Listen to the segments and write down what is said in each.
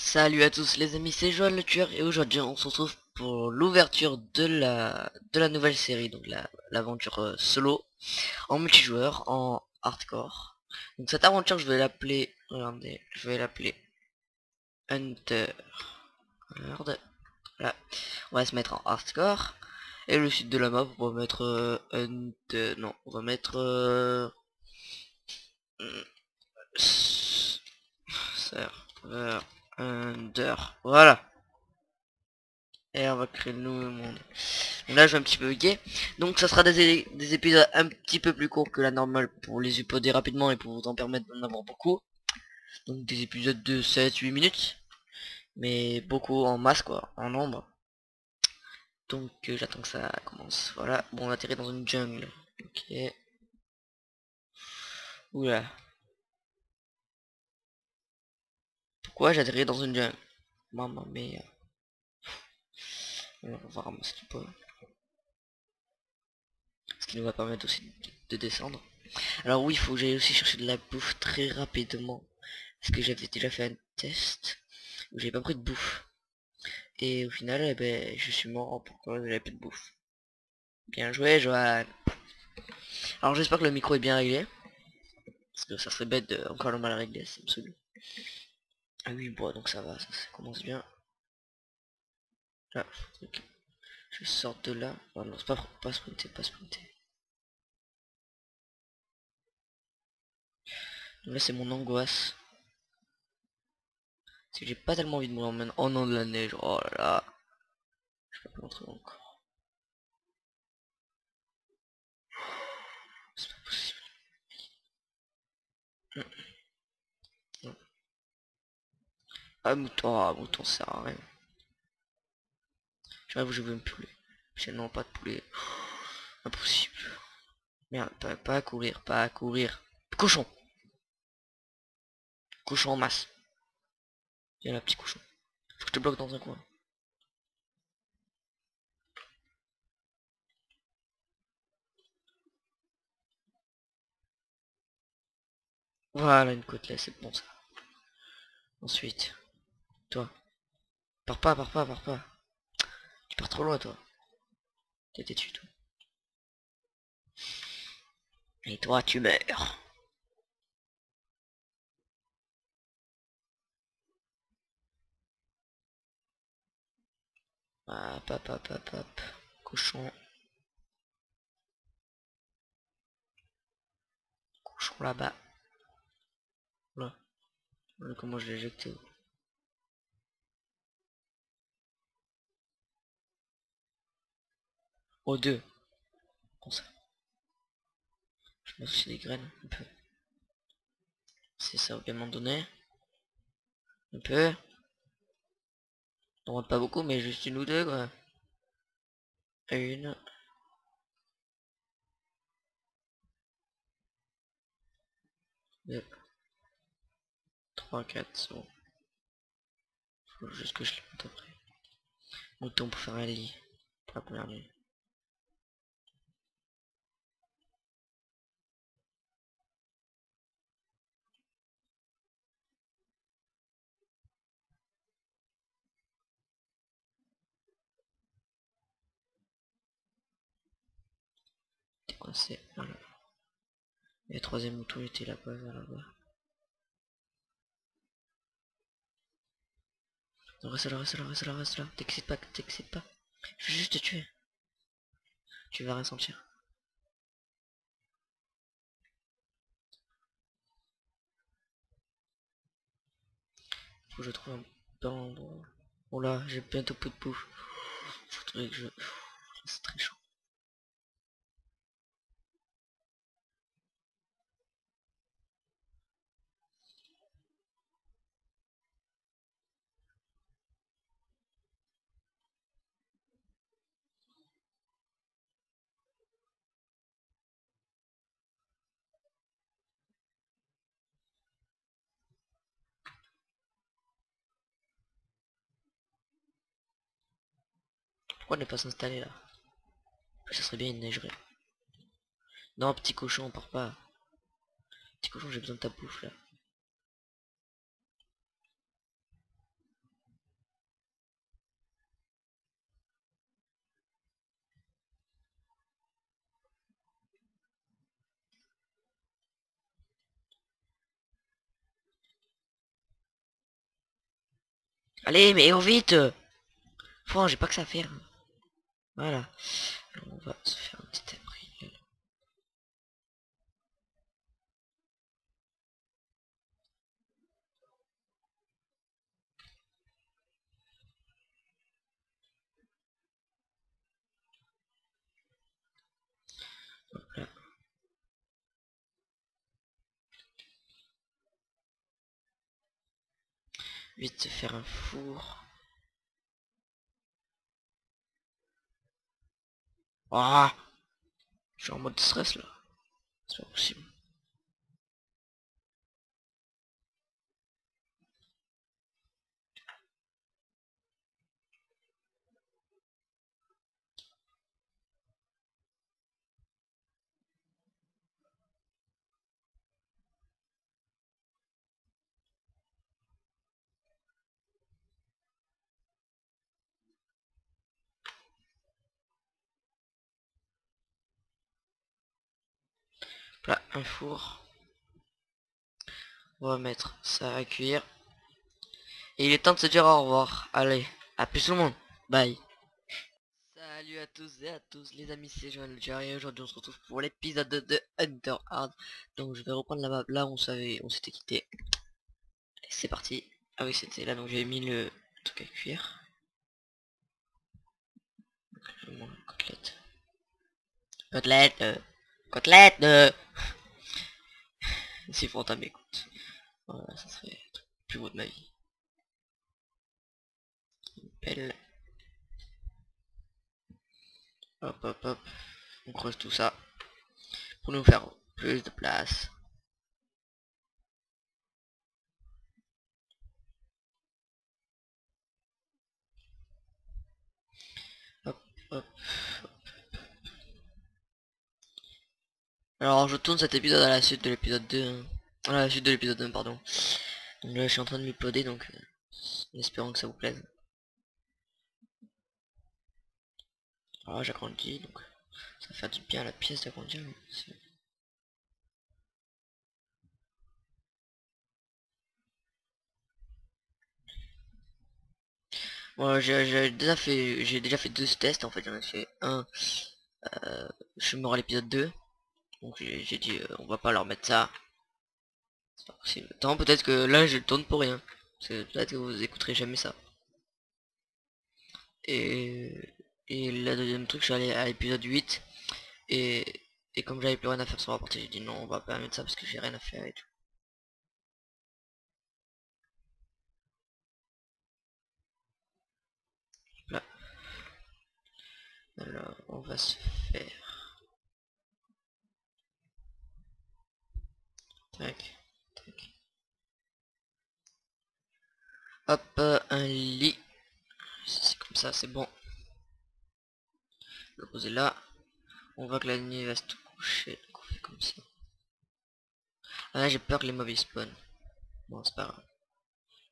Salut à tous les amis, c'est Joël le tueur et aujourd'hui on se retrouve pour l'ouverture de la nouvelle série, donc l'aventure solo en multijoueur, en hardcore. Donc cette aventure je vais l'appeler, regardez, je vais l'appeler Hunter. Regarde, là, on va se mettre en hardcore et le site de la map on va mettre Hunter, non, on va mettre serveur Hunter, voilà. Et on va créer le nouveau monde. Donc là je vais un petit peu bugger. Donc ça sera des épisodes un petit peu plus courts que la normale pour les uploader rapidement et pour vous en permettre d'en avoir beaucoup. Donc des épisodes de 7-8 minutes. Mais beaucoup en masse quoi, en nombre. Donc j'attends que ça commence. Voilà. Bon on atterrit dans une jungle. Ok. Oula. Pourquoi j'atterris dans une jungle? Maman mia. On va voir ramasser du pot. Ce qui nous va permettre aussi de descendre. Alors oui, il faut que j'aille aussi chercher de la bouffe très rapidement. Parce que j'avais déjà fait un test où j'avais pas pris de bouffe. Et au final, eh ben, je suis mort pour cause j'avais plus de bouffe. Bien joué, Johan. Alors j'espère que le micro est bien réglé. Parce que ça serait bête de encore le mal régler, c'est absolu. Ah oui, bon, donc ça va, ça commence bien. Là, ok. Je sors de là. Oh non, c'est pas sprinter, pas sprinter. Donc là, c'est mon angoisse. Parce que j'ai pas tellement envie de mourir maintenant. Oh non, de la neige, oh là là. Je peux pas rentrer encore. C'est pas possible. Ah, mouton, ça sert à rien. J'avoue, je veux un poulet. J'ai non, pas de poulet. Impossible. Merde, pas à courir, pas à courir. Cochon. Cochon en masse. Viens là, petit cochon. Faut que je te bloque dans un coin. Voilà, une côtelette, c'est bon ça. Ensuite, toi. Pars pas, pars pas, pars pas. Tu pars trop loin, toi. T'es têtu, toi. Et toi, tu meurs. Hop, hop, hop, hop, hop. Cochon. Cochon là-bas. Là. Voilà comment je l'ai éjecté. Oh, deux. Comme ça. Je me suis des graines, un peu. C'est ça, au moment donné. Un peu. On rentre pas beaucoup, mais juste une ou deux, quoi. Une. Deux. Trois, quatre, c'est bon. Faut juste que je les monte après. Mouton pour faire un lit. Pour la première nuit. T'es coincé. Voilà. Et le troisième mouton était là-bas, vers là-bas. Non, reste là, reste là, reste là, reste là. T'excites pas, t'excites pas. Je vais juste te tuer. Tu vas rien sentir. Faut que je trouve un bon endroit. Oh là, j'ai bientôt plus de bouffe. Faudrait que je... C'est très chaud. Pourquoi ne pas s'installer là? Ça serait bien, il neigerait. Non, petit cochon, on part pas. Petit cochon, j'ai besoin de ta bouffe là. Allez, mais oh vite. J'ai pas que ça à faire. Voilà. Alors, on va se faire un petit abri. Hop là. Vite se faire un four. Ah, je suis en mode stress là. C'est pas possible. Là, un four. On va mettre ça à cuire. Et il est temps de se dire au revoir. Allez, à plus tout le monde. Bye. Salut à tous et à tous les amis, c'est Joël le Jerry et aujourd'hui on se retrouve pour l'épisode de Hunter Hard. Donc je vais reprendre la map là où on s'était quitté. C'est parti. Ah oui c'était là donc j'ai mis le truc à cuire. Je mange une côtelette. Côtelette côtelette Si Fanta m'écoute. Voilà, ça serait le truc le plus beau de ma vie. Une pelle. Hop hop hop. On creuse tout ça. Pour nous faire plus de place. Hop hop. Alors je tourne cet épisode à la suite de l'épisode 2. Hein. À la suite de l'épisode 1 pardon. Donc là je suis en train de m'uploader donc en espérant que ça vous plaise. Alors j'agrandis donc ça fait du bien à la pièce d'agrandir. Bon j'ai déjà fait deux tests en fait, j'en ai fait un je suis mort à l'épisode 2. Donc j'ai dit on va pas leur mettre ça. C'est pas possible. Tant peut-être que là je tourne pour rien. Peut-être que vous écouterez jamais ça. Et, et la deuxième truc je suis allé à l'épisode 8. Et, et comme j'avais plus rien à faire sur la partie, j'ai dit non on va pas mettre ça parce que j'ai rien à faire et tout. Là. Alors on va se faire. Tac, tac. Hop, un lit. C'est comme ça, c'est bon. Je vais le poser là. On voit que la nuit va se coucher. Donc on fait comme ça. Ah là j'ai peur que les mobs spawn. Bon c'est pas grave.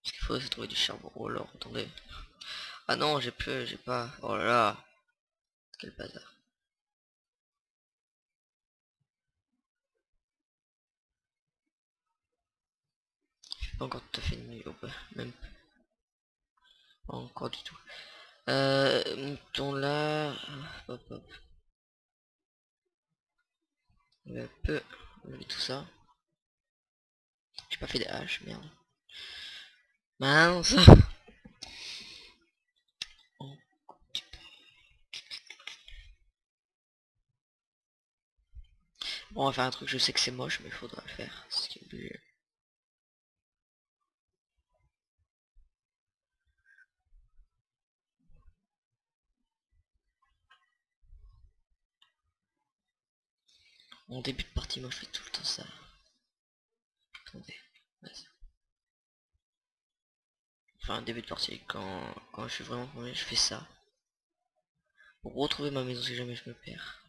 Ce qu'il faut c'est trouver du charbon. Oh alors attendez. Ah non j'ai plus, j'ai pas. Oh là là. Quel bazar. J'ai pas encore tout à fait de nuit. Oh, bah, même pas encore du tout. Moutons là. Hop hop. Un peu. On met tout ça. J'ai pas fait des haches, merde. Mince. Oh, bon, on va faire un truc, je sais que c'est moche, mais il faudra le faire. C'est ce qui est obligé. En début de partie, moi je fais tout le temps ça. Attendez. Enfin, début de partie, quand je suis vraiment premier, je fais ça. Pour retrouver ma maison si jamais je me perds.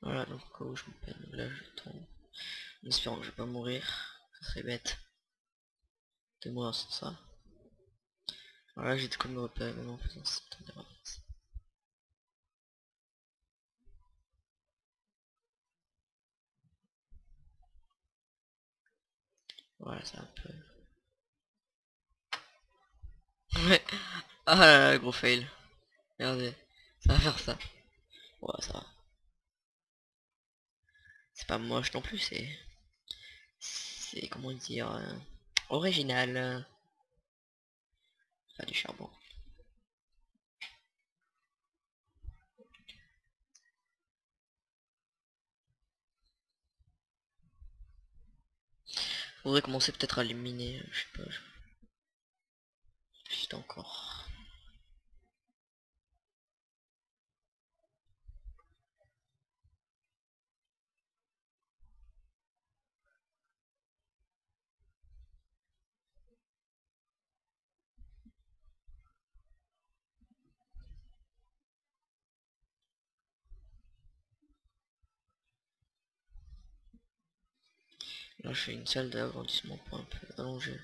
Voilà, donc où je me perds, là je tombe. En espérant que je vais pas mourir. Ça serait bête de mourir sans ça. Alors là j'ai de quoi me repérer maintenant en faisant ça. Attendez, on va faire ça. Voilà, c'est un peu... Ouais. Ah là là, gros fail. Regardez, ça va faire ça. Ouais, ça va. C'est pas moche non plus, c'est comment dire, original. Pas du charbon. Faudrait commencer peut-être à éliminer, je sais pas. Juste encore. Là je fais une salle d'agrandissement pour un peu allonger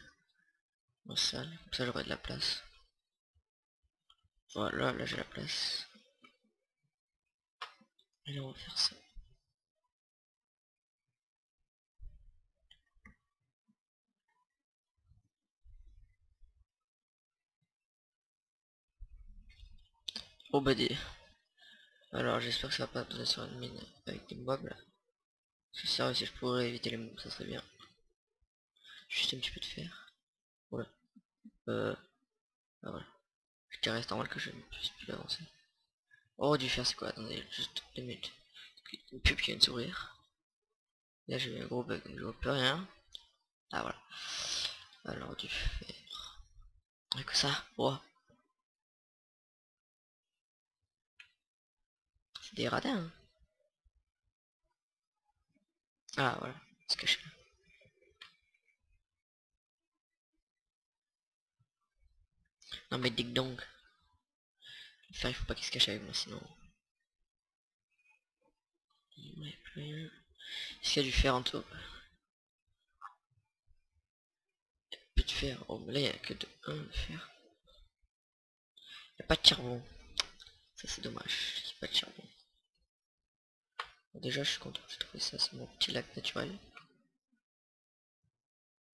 ma salle. Comme ça j'aurai de la place. Voilà, là j'ai la place. Et là on va faire ça. Oh bah des... Alors j'espère que ça va pas donner sur une mine avec des mobs là. Parce que ça, si je pourrais éviter les mobs, ça serait bien. Juste un petit peu de fer. Voilà. Ah, voilà. Ce qui reste normal que je ne puisse plus avancer. Oh du fer c'est quoi? Attendez, juste 2 minutes. Une pub qui vient de s'ouvrir. Là j'ai eu un gros bug, donc je vois plus rien. Ah voilà. Alors du fer. Et que ça. Oh. C'est des radins. Hein. Ah voilà. C'est caché. Non mais dig donc. Le fer il faut pas qu'il se cache avec moi sinon. Ouais, plus rien. Est-ce qu'il y a du fer en dessous? Plus de fer. Oh mais là il y a que de 1 de fer. Il n'y a pas de charbon. Ça c'est dommage. Il n'y a pas de charbon. Bon, déjà je suis content de trouver ça, c'est mon petit lac naturel.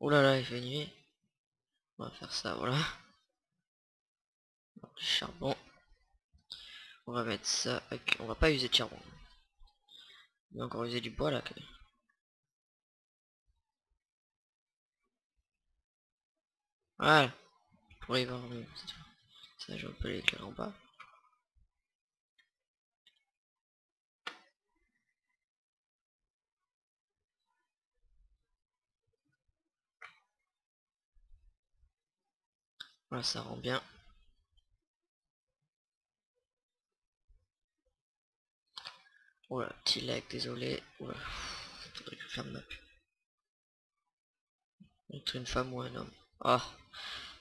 Oh là là il fait nuit. On va faire ça, voilà. Du charbon. On va mettre ça avec... On va pas user de charbon. On va encore user du bois là. Voilà. Pour y voir mieux. Ça je peux l'éclairer en bas. Voilà, ça rend bien. Voilà, petit lag, désolé. Voilà. Faudrait que je ferme ma pub. Être une femme ou un homme. Ah,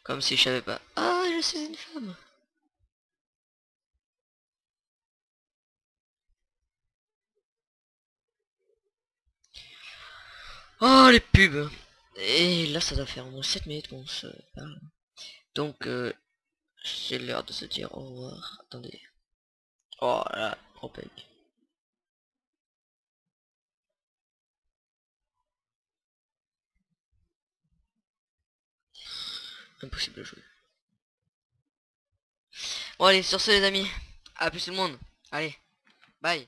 comme si je savais pas. Ah, je suis une femme. Oh, les pubs. Et là, ça doit faire au moins 7 minutes qu'on se parle. Donc, c'est l'heure de se dire au revoir. Attendez. Oh là, trop bug. Impossible de jouer. Bon allez, sur ce les amis. À plus tout le monde. Allez, bye.